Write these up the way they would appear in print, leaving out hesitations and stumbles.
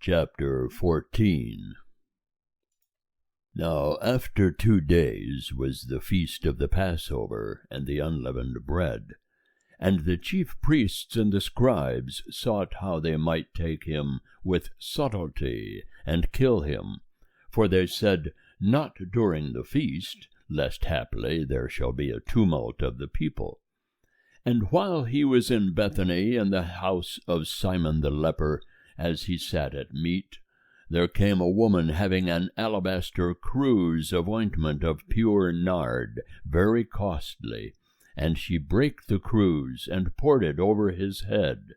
Chapter 14. Now after 2 days was the feast of the Passover and the unleavened bread. And the chief priests and the scribes sought how they might take him with subtlety, and kill him. For they said, Not during the feast, lest haply there shall be a tumult of the people. And while he was in Bethany in the house of Simon the leper, as he sat at meat, there came a woman having an alabaster cruse of ointment of pure nard, very costly, and she brake the cruse, and poured it over his head.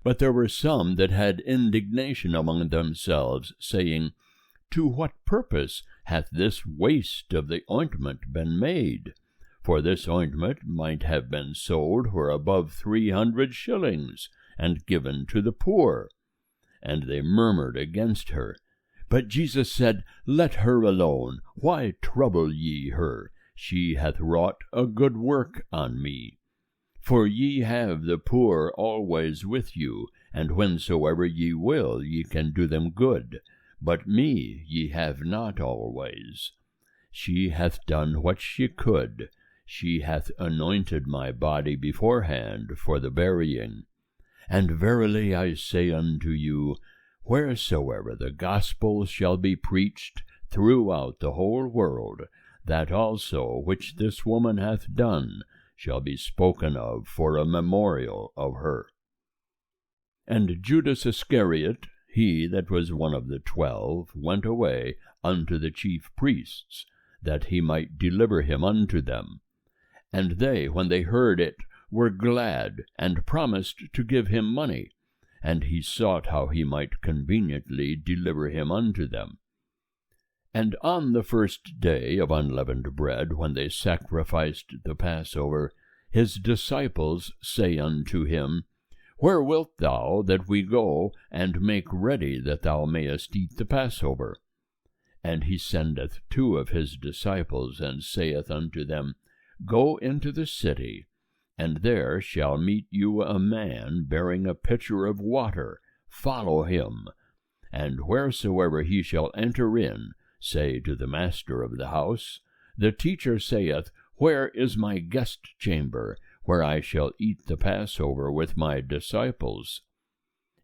But there were some that had indignation among themselves, saying, To what purpose hath this waste of the ointment been made? For this ointment might have been sold for above 300 shillings, and given to the poor. And they murmured against her. But Jesus said, Let her alone. Why trouble ye her? She hath wrought a good work on me. For ye have the poor always with you, and whensoever ye will ye can do them good. But me ye have not always. She hath done what she could. She hath anointed my body beforehand for the burying. And verily I say unto you, wheresoever the gospel shall be preached throughout the whole world, that also which this woman hath done shall be spoken of for a memorial of her. And Judas Iscariot, he that was one of the 12, went away unto the chief priests, that he might deliver him unto them. And they, when they heard it, were glad, and promised to give him money. And he sought how he might conveniently deliver him unto them. And on the first day of unleavened bread, when they sacrificed the Passover, his disciples say unto him, Where wilt thou that we go and make ready that thou mayest eat the Passover? And he sendeth 2 of his disciples, and saith unto them, Go into the city, and there shall meet you a man bearing a pitcher of water. Follow him. And wheresoever he shall enter in, say to the master of the house, The teacher saith, Where is my guest chamber, where I shall eat the Passover with my disciples?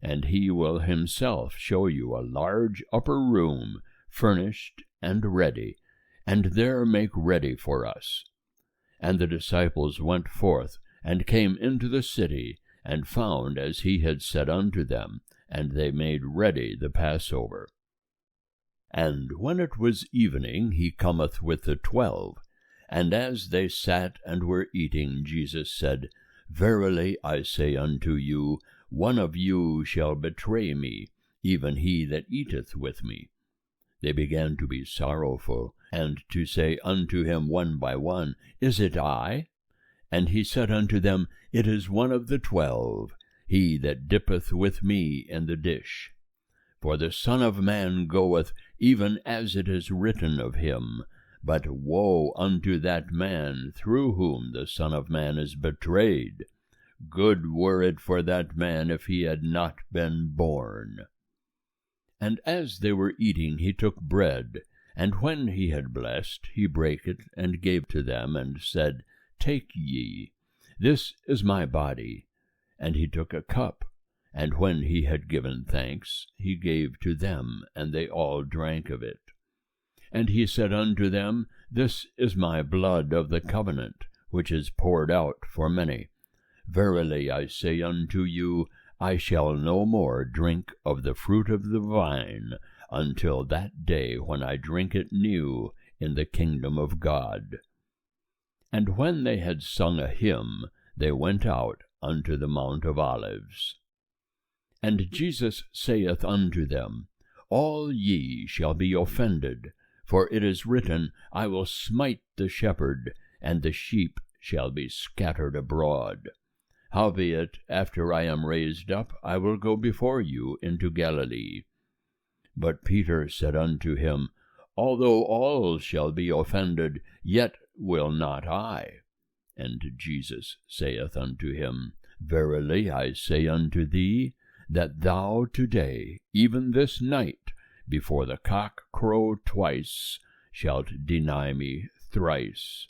And he will himself show you a large upper room, furnished and ready, and there make ready for us. And the disciples went forth, and came into the city, and found as he had said unto them, and they made ready the Passover. And when it was evening, he cometh with the 12. And as they sat and were eating, Jesus said, Verily I say unto you, one of you shall betray me, even he that eateth with me. They began to be sorrowful, and to say unto him one by one, Is it I? And he said unto them, It is one of the 12, he that dippeth with me in the dish. For the Son of Man goeth, even as it is written of him. But woe unto that man through whom the Son of Man is betrayed! Good were it for that man if he had not been born. And as they were eating, he took bread, and when he had blessed, he brake it, and gave to them, and said, Take ye, this is my body. And he took a cup, and when he had given thanks, he gave to them, and they all drank of it. And he said unto them, This is my blood of the covenant, which is poured out for many. Verily I say unto you, I shall no more drink of the fruit of the vine, until that day when I drink it new in the kingdom of God. And when they had sung a hymn, they went out unto the Mount of Olives. And Jesus saith unto them, All ye shall be offended, for it is written, I will smite the shepherd, and the sheep shall be scattered abroad. Howbeit, after I am raised up, I will go before you into Galilee. But Peter said unto him, Although all shall be offended, yet will not I. And Jesus saith unto him, Verily I say unto thee, that thou today, even this night, before the cock crow twice, shalt deny me thrice.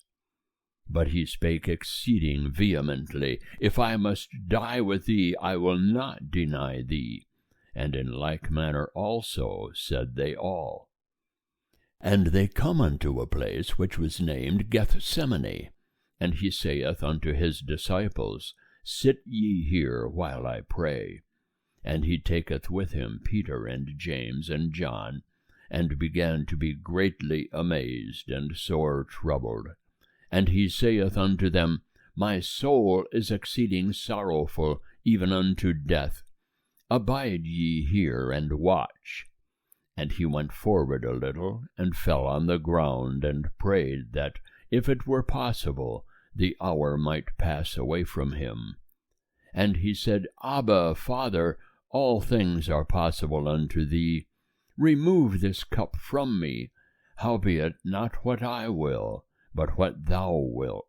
But he spake exceeding vehemently, If I must die with thee, I will not deny thee. And in like manner also said they all. And they come unto a place which was named Gethsemane. And he saith unto his disciples, Sit ye here while I pray. And he taketh with him Peter and James and John, and began to be greatly amazed and sore troubled. And he saith unto them, My soul is exceeding sorrowful, even unto death. Abide ye here, and watch. And he went forward a little, and fell on the ground, and prayed that, if it were possible, the hour might pass away from him. And he said, Abba, Father, all things are possible unto thee. Remove this cup from me. Howbeit not what I will, but what thou wilt.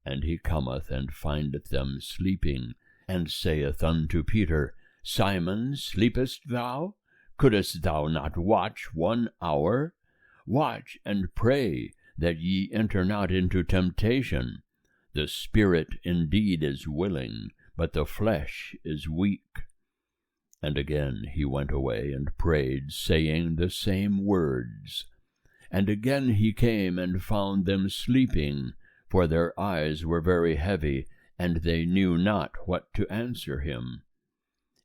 And he cometh and findeth them sleeping, and saith unto Peter, Simon, sleepest thou? Couldest thou not watch 1 hour? Watch and pray, that ye enter not into temptation. The spirit indeed is willing, but the flesh is weak. And again he went away and prayed, saying the same words. And again he came and found them sleeping, for their eyes were very heavy, and they knew not what to answer him.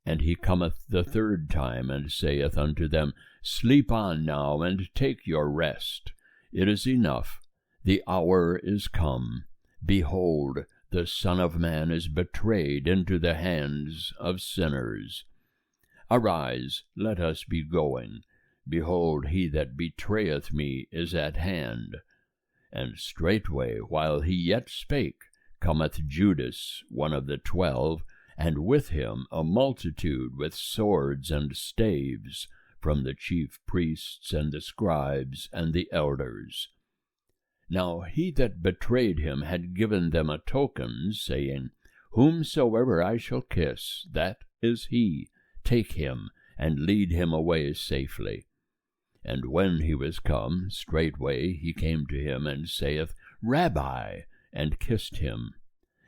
And he cometh the 3rd time, and saith unto them, Sleep on now, and take your rest. It is enough, the hour is come. Behold, the Son of Man is betrayed into the hands of sinners. Arise, let us be going. Behold, he that betrayeth me is at hand. And straightway, while he yet spake, cometh Judas, one of the 12, and with him a multitude with swords and staves, from the chief priests and the scribes and the elders. Now he that betrayed him had given them a token, saying, Whomsoever I shall kiss, that is he. Take him, and lead him away safely. And when he was come, straightway he came to him, and saith, Rabbi, and kissed him.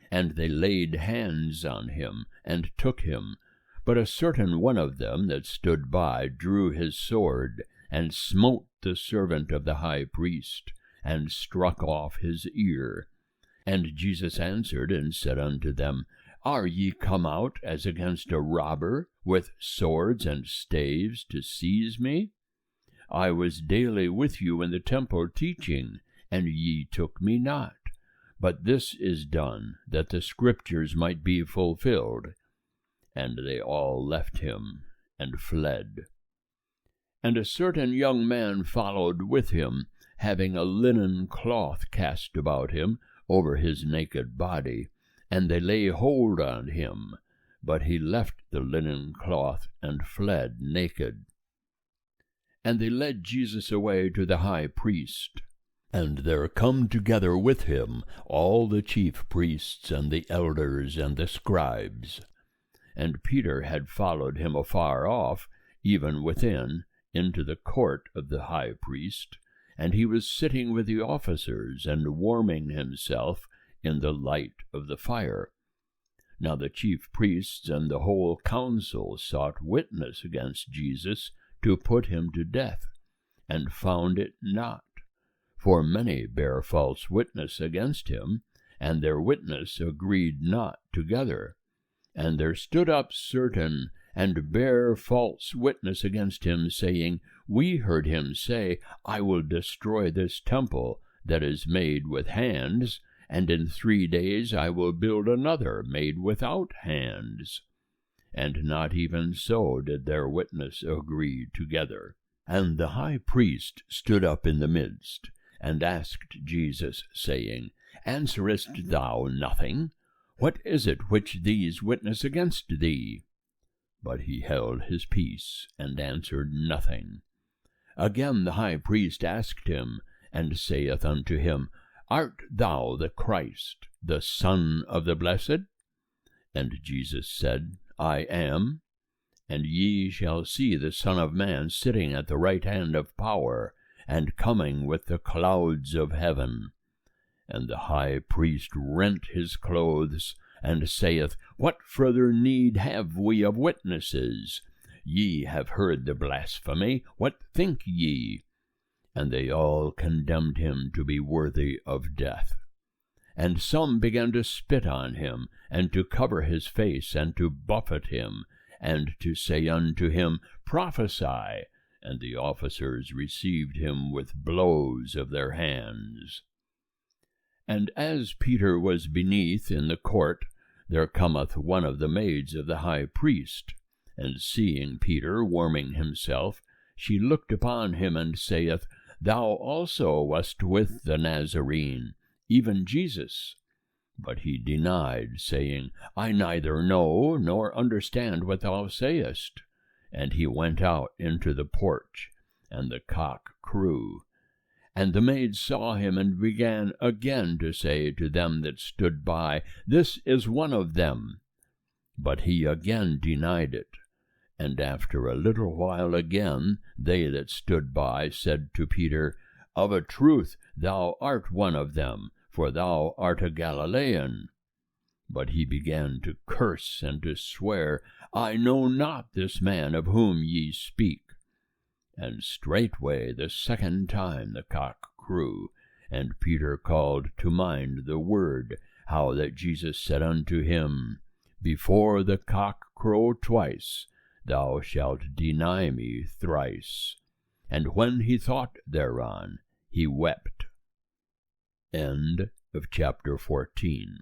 And they laid hands on him, and took him. But a certain one of them that stood by drew his sword, and smote the servant of the high priest, and struck off his ear. And Jesus answered and said unto them, Are ye come out as against a robber, with swords and staves, to seize me? I was daily with you in the temple teaching, and ye took me not. But this is done, that the Scriptures might be fulfilled. And they all left him, and fled. And a certain young man followed with him, having a linen cloth cast about him over his naked body, and they lay hold on him. But he left the linen cloth, and fled naked. And they led Jesus away to the high priest. And there come together with him all the chief priests and the elders and the scribes. And Peter had followed him afar off, even within, into the court of the high priest, and he was sitting with the officers, and warming himself in the light of the fire. Now the chief priests and the whole council sought witness against Jesus to put him to death, and found it not. For many bare false witness against him, and their witness agreed not together. And there stood up certain, and bare false witness against him, saying, We heard him say, I will destroy this temple that is made with hands, and in 3 days I will build another made without hands. And not even so did their witness agree together. And the high priest stood up in the midst, and asked Jesus, saying, Answerest thou nothing? What is it which these witness against thee? But he held his peace, and answered nothing. Again the high priest asked him, and saith unto him, Art thou the Christ, the Son of the Blessed? And Jesus said, I am. And ye shall see the Son of Man sitting at the right hand of power, and coming with the clouds of heaven. And the high priest rent his clothes, and saith, What further need have we of witnesses? Ye have heard the blasphemy. What think ye? And they all condemned him to be worthy of death. And some began to spit on him, and to cover his face, and to buffet him, and to say unto him, Prophesy. And the officers received him with blows of their hands. And as Peter was beneath in the court, there cometh one of the maids of the high priest, and seeing Peter warming himself, she looked upon him, and saith, Thou also wast with the Nazarene, even Jesus. But he denied, saying, I neither know nor understand what thou sayest. And he went out into the porch, and the cock crew. And the maid saw him, and began again to say to them that stood by, This is one of them. But he again denied it. And after a little while again, they that stood by said to Peter, Of a truth thou art one of them, for thou art a Galilean. But he began to curse and to swear, I know not this man of whom ye speak. And straightway the second time the cock crew, and Peter called to mind the word, how that Jesus said unto him, Before the cock crow twice, thou shalt deny me thrice. And when he thought thereon, he wept. End of chapter 14.